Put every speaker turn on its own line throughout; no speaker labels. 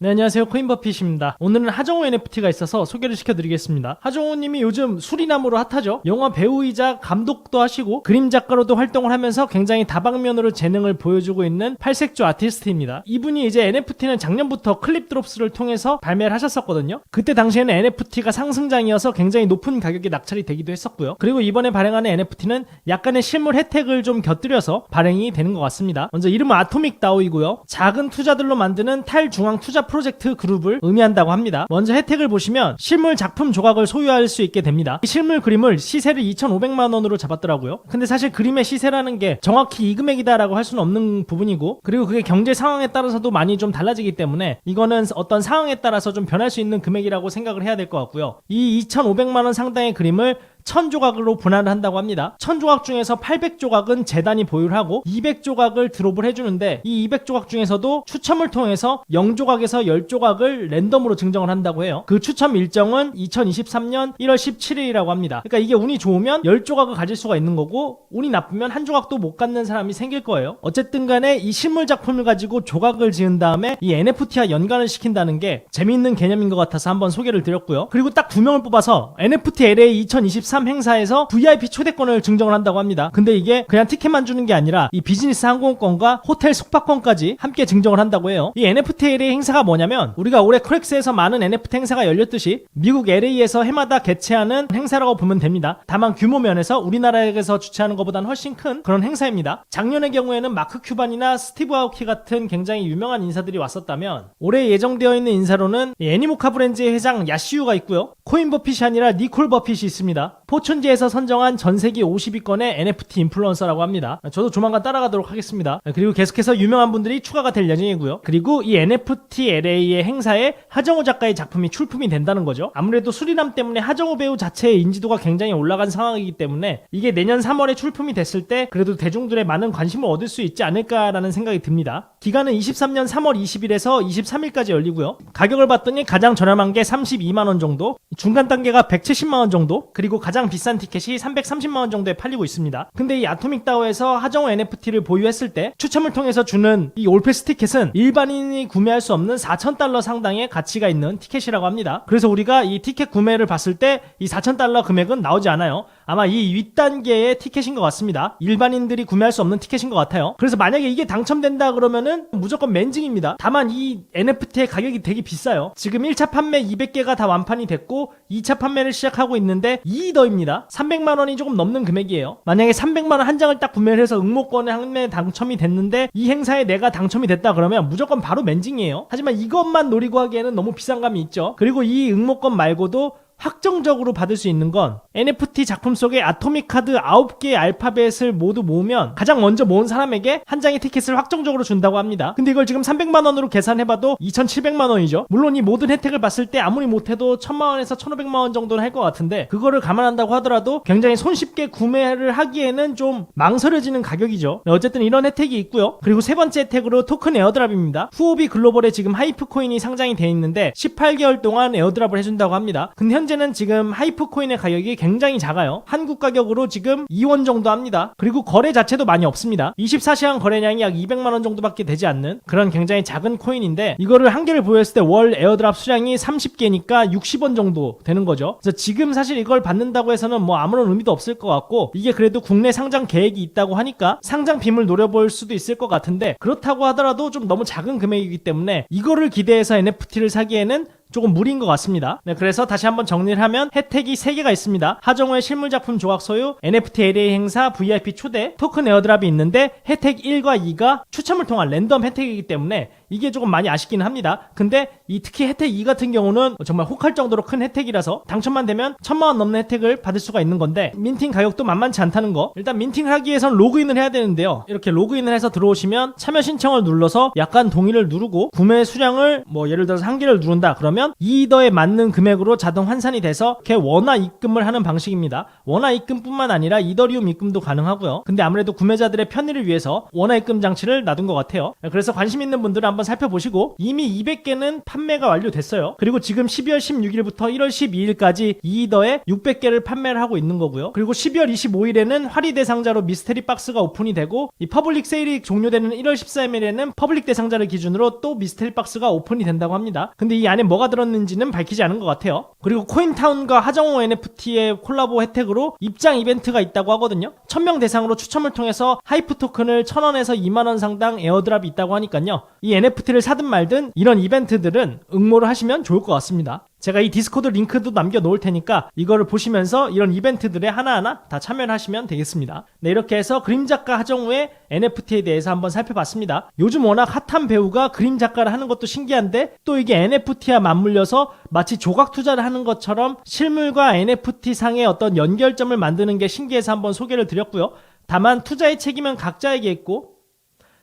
네, 안녕하세요. 코인버핏입니다. 오늘은 하정우 NFT가 있어서 소개를 시켜드리겠습니다. 하정우님이 요즘 수리남으로 핫하죠. 영화 배우이자 감독도 하시고 그림 작가로도 활동을 하면서 굉장히 다방면으로 재능을 보여주고 있는 팔색조 아티스트입니다. 이분이 이제 NFT는 작년부터 클립드롭스를 통해서 발매를 하셨었거든요. 그때 당시에는 NFT가 상승장이어서 굉장히 높은 가격에 낙찰이 되기도 했었고요. 그리고 이번에 발행하는 NFT는 약간의 실물 혜택을 좀 곁들여서 발행이 되는 것 같습니다. 먼저 이름은 아토믹 다오이고요. 작은 투자들로 만드는 탈중앙 투자 프로젝트 그룹을 의미한다고 합니다. 먼저 혜택을 보시면 실물 작품 조각을 소유할 수 있게 됩니다. 이 실물 그림을 시세를 2,500만원으로 잡았더라고요. 근데 사실 그림의 시세라는 게 정확히 이 금액이다라고 할 수는 없는 부분이고, 그리고 그게 경제 상황에 따라서도 많이 좀 달라지기 때문에 이거는 어떤 상황에 따라서 좀 변할 수 있는 금액이라고 생각을 해야 될 것 같고요. 이 2,500만원 상당의 그림을 1000조각으로 분할을 한다고 합니다. 1000조각 중에서 800조각은 재단이 보유를 하고 200조각을 드롭을 해주는데, 이 200조각 중에서도 추첨을 통해서 0조각에서 10조각을 랜덤으로 증정을 한다고 해요. 그 추첨 일정은 2023년 1월 17일이라고 합니다. 그러니까 이게 운이 좋으면 10조각을 가질 수가 있는 거고, 운이 나쁘면 한 조각도 못 갖는 사람이 생길 거예요. 어쨌든 간에 이 실물 작품을 가지고 조각을 지은 다음에 이 NFT와 연관을 시킨다는 게 재미있는 개념인 것 같아서 한번 소개를 드렸고요. 그리고 딱 2명을 뽑아서 NFT LA 2023 행사에서 VIP 초대권을 증정을 한다고 합니다. 근데 이게 그냥 티켓만 주는 게 아니라 이 비즈니스 항공권과 호텔 숙박권까지 함께 증정을 한다고 해요. 이 NFT LA 행사가 뭐냐면, 우리가 올해 코렉스에서 많은 NFT 행사가 열렸듯이 미국 LA에서 해마다 개최하는 행사라고 보면 됩니다. 다만 규모 면에서 우리나라에서 주최하는 것보다는 훨씬 큰 그런 행사입니다. 작년의 경우에는 마크 큐반이나 스티브 아오키 같은 굉장히 유명한 인사들이 왔었다면, 올해 예정되어 있는 인사로는 애니모카 브랜드의 회장 야시우가 있고요. 코인버핏이 아니라 니콜 버핏이 있습니다. 포춘지에서 선정한 전세계 50위권의 NFT 인플루언서라고 합니다. 저도 조만간 따라가도록 하겠습니다. 그리고 계속해서 유명한 분들이 추가가 될 예정이고요. 그리고 이 NFT LA의 행사에 하정우 작가의 작품이 출품이 된다는 거죠. 아무래도 수리남 때문에 하정우 배우 자체의 인지도가 굉장히 올라간 상황이기 때문에 이게 내년 3월에 출품이 됐을 때 그래도 대중들의 많은 관심을 얻을 수 있지 않을까라는 생각이 듭니다. 기간은 23년 3월 20일에서 23일까지 열리고요. 가격을 봤더니 가장 저렴한 게 32만원 정도, 중간 단계가 170만원 정도, 그리고 가장 비싼 티켓이 330만원 정도에 팔리고 있습니다. 근데 이 아토믹 다오에서 하정우 NFT를 보유했을 때 추첨을 통해서 주는 이 올패스 티켓은 일반인이 구매할 수 없는 4,000달러 상당의 가치가 있는 티켓이라고 합니다. 그래서 우리가 이 티켓 구매를 봤을 때 이 4,000달러 금액은 나오지 않아요. 아마 이 윗단계의 티켓인 것 같습니다. 일반인들이 구매할 수 없는 티켓인 것 같아요. 그래서 만약에 이게 당첨된다 그러면은 무조건 맨징입니다. 다만 이 NFT의 가격이 되게 비싸요. 지금 1차 판매 200개가 다 완판이 됐고 2차 판매를 시작하고 있는데 2더입니다. 300만원이 조금 넘는 금액이에요. 만약에 300만원 한 장을 딱 구매를 해서 응모권에 한매 당첨이 됐는데 이 행사에 내가 당첨이 됐다 그러면 무조건 바로 맨징이에요. 하지만 이것만 노리고 하기에는 너무 비싼 감이 있죠. 그리고 이 응모권 말고도 확정적으로 받을 수 있는 건 NFT 작품 속에 아토믹 카드 9개의 알파벳을 모두 모으면 가장 먼저 모은 사람에게 한 장의 티켓을 확정적으로 준다고 합니다. 근데 이걸 지금 300만원으로 계산해봐도 2,700만원이죠. 물론 이 모든 혜택을 봤을 때 아무리 못해도 1,000만원에서 1,500만원 정도는 할 것 같은데, 그거를 감안한다고 하더라도 굉장히 손쉽게 구매를 하기에는 좀 망설여지는 가격이죠. 어쨌든 이런 혜택이 있고요. 그리고 세 번째 혜택으로 토큰 에어드랍입니다. 후오비 글로벌에 지금 하이프 코인이 상장이 돼 있는데 18개월 동안 에어드랍을 해준다고 합니다. 근데 현재는 지금 하이프 코인의 가격이 굉장히 작아요. 한국 가격으로 지금 2원 정도 합니다. 그리고 거래 자체도 많이 없습니다. 24시간 거래량이 약 200만원 정도밖에 되지 않는 그런 굉장히 작은 코인인데, 이거를 한 개를 보유했을 때 월 에어드랍 수량이 30개니까 60원 정도 되는 거죠. 그래서 지금 사실 이걸 받는다고 해서는 뭐 아무런 의미도 없을 것 같고, 이게 그래도 국내 상장 계획이 있다고 하니까 상장 빔을 노려볼 수도 있을 것 같은데, 그렇다고 하더라도 좀 너무 작은 금액이기 때문에 이거를 기대해서 NFT를 사기에는 조금 무리인 것 같습니다. 네, 그래서 다시 한번 정리를 하면 혜택이 3개가 있습니다. 하정우의 실물작품 조각 소유, NFT LA 행사 VIP 초대, 토큰 에어드랍이 있는데 혜택 1과 2가 추첨을 통한 랜덤 혜택이기 때문에 이게 조금 많이 아쉽기는 합니다. 근데 이 특히 혜택 2 같은 경우는 정말 혹할 정도로 큰 혜택이라서 당첨만 되면 1,000만원 넘는 혜택을 받을 수가 있는 건데, 민팅 가격도 만만치 않다는 거. 일단 민팅을 하기 위해선 로그인을 해야 되는데요. 이렇게 로그인을 해서 들어오시면 참여 신청을 눌러서 약간 동의를 누르고 구매 수량을 뭐 예를 들어서 1개를 누른다 그러면 이더에 맞는 금액으로 자동 환산이 돼서 이렇게 원화 입금을 하는 방식입니다. 원화 입금뿐만 아니라 이더리움 입금도 가능하고요. 근데 아무래도 구매자들의 편의를 위해서 원화 입금 장치를 놔둔 것 같아요. 그래서 관심 있는 분들은 한번 한번 살펴보시고 이미 200개는 판매가 완료됐어요. 그리고 지금 12월 16일부터 1월 12일까지 이더에 600개를 판매를 하고 있는 거고요. 그리고 12월 25일에는 활이 대상자로 미스테리 박스가 오픈이 되고 이 퍼블릭 세일이 종료되는 1월 13일에는 퍼블릭 대상자를 기준으로 또 미스테리 박스가 오픈이 된다고 합니다. 근데 이 안에 뭐가 들었는지는 밝히지 않은 것 같아요. 그리고 코인타운과 하정우 NFT의 콜라보 혜택으로 입장 이벤트가 있다고 하거든요. 1000명 대상으로 추첨을 통해서 하이프 토큰을 1000원에서 2만원 상당 에어드랍이 있다고 하니까요. 이 NFT를 사든 말든 이런 이벤트들은 응모를 하시면 좋을 것 같습니다. 제가 이 디스코드 링크도 남겨놓을 테니까 이거를 보시면서 이런 이벤트들에 하나하나 다 참여를 하시면 되겠습니다. 네, 이렇게 해서 그림작가 하정우의 NFT에 대해서 한번 살펴봤습니다. 요즘 워낙 핫한 배우가 그림 작가를 하는 것도 신기한데 또 이게 NFT와 맞물려서 마치 조각 투자를 하는 것처럼 실물과 NFT 상의 어떤 연결점을 만드는 게 신기해서 한번 소개를 드렸고요. 다만 투자의 책임은 각자에게 있고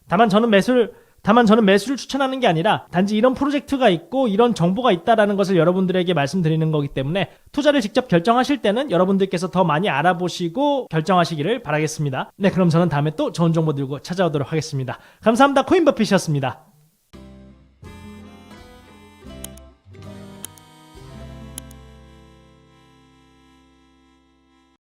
다만 저는 매수를 추천하는 게 아니라 단지 이런 프로젝트가 있고 이런 정보가 있다라는 것을 여러분들에게 말씀드리는 거기 때문에 투자를 직접 결정하실 때는 여러분들께서 더 많이 알아보시고 결정하시기를 바라겠습니다. 네, 그럼 저는 다음에 또 좋은 정보 들고 찾아오도록 하겠습니다. 감사합니다. 코인버핏이었습니다.